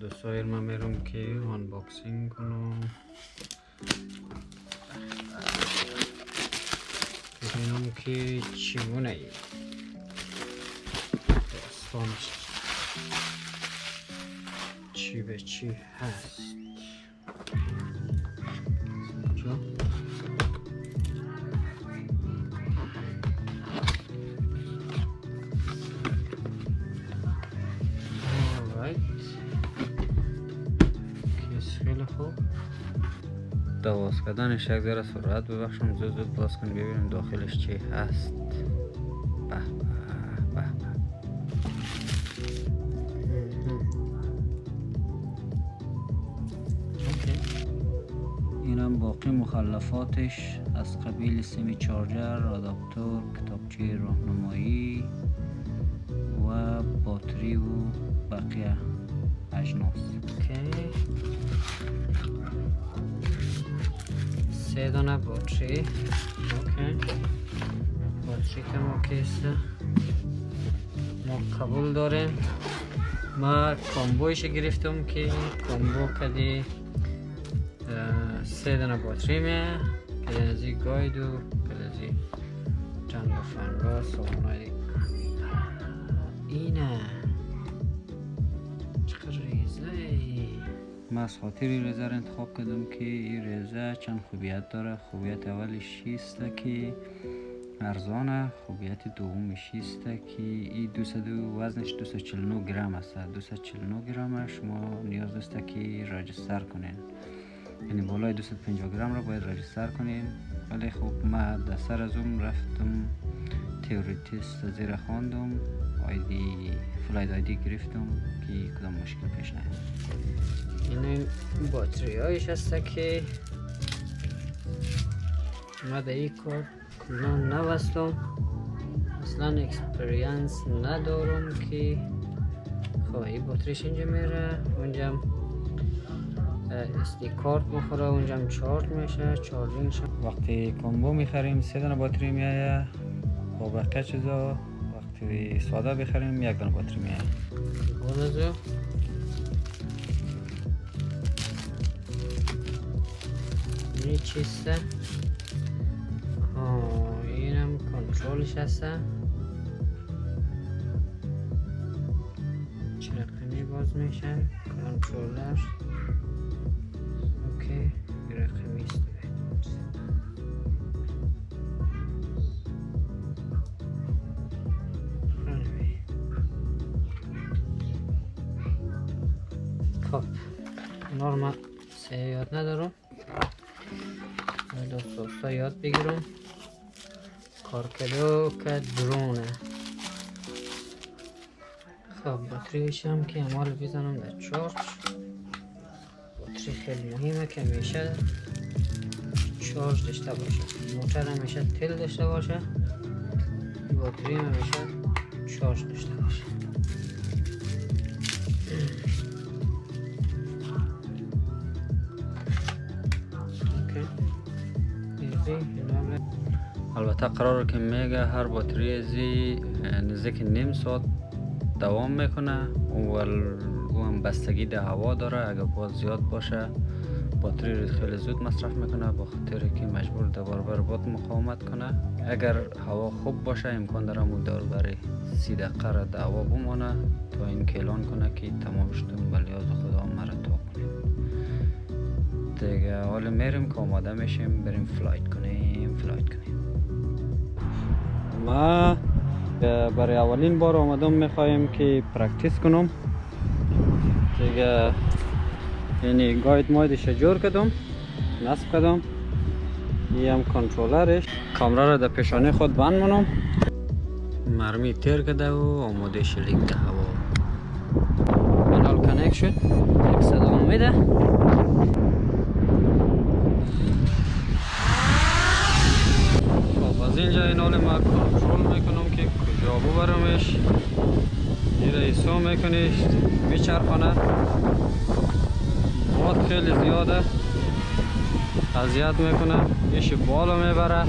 دوستایر من میرم که آنباکسینگ کنم ببینم که چگونه داستانش چی به چی هست. خیلی خوب باز کردنش یک ذره سرعت ببخشم، زود باز کنیم ببینیم داخلش چی هست. به به اینم باقی مخلفاتش از قبیل سیمی چارجر، آداپتور، کتابچه راهنمایی و باتری و بقیه اجناس. 3 دانه باتری. باتری که ما کیسته ما قبول داریم. ما کامبویش گرفتم که کامبو کدی 3 دانه باتری میه، کدی از این گاید و کدی از این چند فنگا سامانای اینه. چقدر ریزه ای. من از خاطر ریزه را انتخاب کردم که این ریزه چند خوبیت داره. خوبیت اولش است که ارزانه، خوبیت دومش است که این وزنش 249 گرم است. 249 گرم شما نیاز است که راجستر کنین، یعنی بالای 250 گرم را باید راجستر کنین. ولی خب من در سر از اون رفتم تئوری تست زیر خواندم، فلاید آیدی گرفتم که کدام مشکل پیش نیاد. این باتری هایش هسته که ما در این کار کلا نوستم، اصلا اکسپریانس ندارم که خب این باتریش اینجا میره، اونجا SD کارت بخوره، اونجا چارج میشه، چارجینگ شه. وقتی کامبو میخریم 3 دانه باتری میایه، با بقیه چیزا وقتی ساده بخریم 1 دانه باتری میایه. بازو این چیسته؟ اینم کنترلش هسته. چه رقمی باز میشه؟ کنترلر. اوکی، این رقمی است. خب نورمال یاد ندارم، دوستا یاد بگیرم. کارکلو که درونه. خب باتریش هم که اما رو بزنم در چارج. باتری خیلی مهمه که همیشه چارج داشته باشه. موتر همیشه تل داشته باشه، باتری همیشه چارج داشته باشه. البته قراره که میگه هر باتری ازی نزدیک نیم ساعت دوام میکنه و هم بستگی در هوا داره. اگر باز زیاد باشه باتری خیلی زود مصرف میکنه، با خاطر که مجبور در برابر باد مقاومت کنه. اگر هوا خوب باشه امکان داره اون دور برای 30 دقیقه را در هوا بمانه تا این اعلان کنه که تمام شدم، بلیاز خدا مرا تا کنیم دیگه. حالا میریم که آماده میشیم بریم فلایت کنیم. ما برای اولین بار آمدم میخوایم که پرکتیس کنم دیگه. یعنی گاید مایدش جور کردم، نصب کردم. این هم کنترلرش. کامرا را در پیشانی خود بند منم، مرمی تیر کرده و آماده شلیک در هوا. منال کنیک شد، یک صدا میده. خب از اینجا این حال ما کنترل میکنم میکنش، این را ایسا میکنی میچرخانه. باد خیلی زیاده، اذیت میکنه، ایش بالا میبره،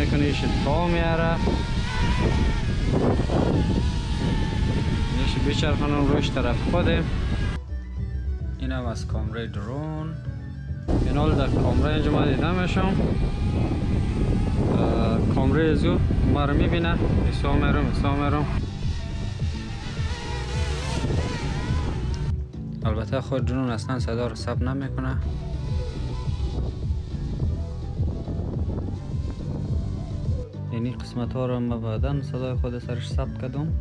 میکنه ایش تا میاره، ایش بیچرخانم روش طرف خودیم. این هم از کامره درون. این حال در کامره اینجا ما دیده میشم، کامره ازو ما رو میبینه، ایسا میرم. البته خود درون اصلا صدا رو ثبت نمیکنه. یعنی قسمت ها رو ما بعداً صدای خود سرش ثبت کردم.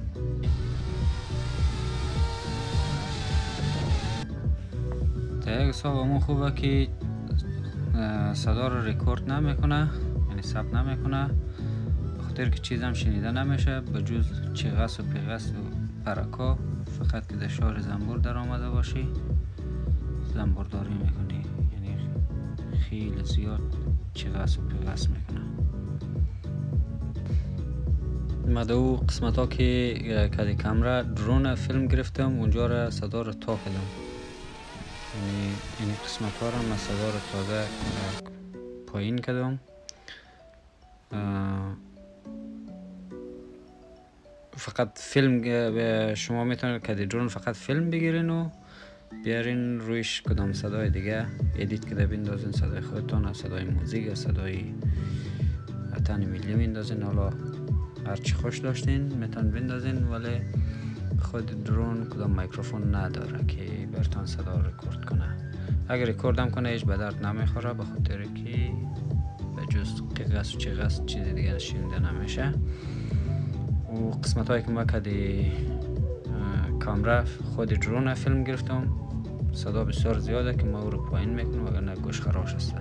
تا یک حساب همون خوبه که صدا رو ریکورد نمیکنه، یعنی ثبت نمیکنه، بخاطر که چیزم شنیده نمیشه به جز چغس و پیغس و پرکا. فقط که در شهر زنبور در آمده باشی زنبورداری میکنی، یعنی خیلی زیاد چغس و پیغس میکنه. ما دو قسمت ها که کدی کامره درون فیلم گرفتم اونجا را صدا رو تا کردم، یعنی این قسمت ها را من صدا رو تازه پایین کردم. فقط فیلم شما میتونید که درون فقط فیلم بگیرین و بیارین رویش کدام صدای دیگه ادیت کده بندازین، صدای خودتون، صدای موزیک، صدای وطن ملی بندازین. حالا هرچی خوش داشتین میتونید بندازین، ولی خود درون کدام میکروفون نداره که براتون صدا رکورد کنه. اگر رکوردم کنه هیچ به درد نمیخوره، به خاطر که به جز قیقس و چیغس چیز دیگه شنیده نمیشه. و قسمت هایی که ما کدی کامره خود درون فیلم گرفتم صدا بسیار زیاده که ما او رو پایین میکنم وگرنه گوش خراش هسته.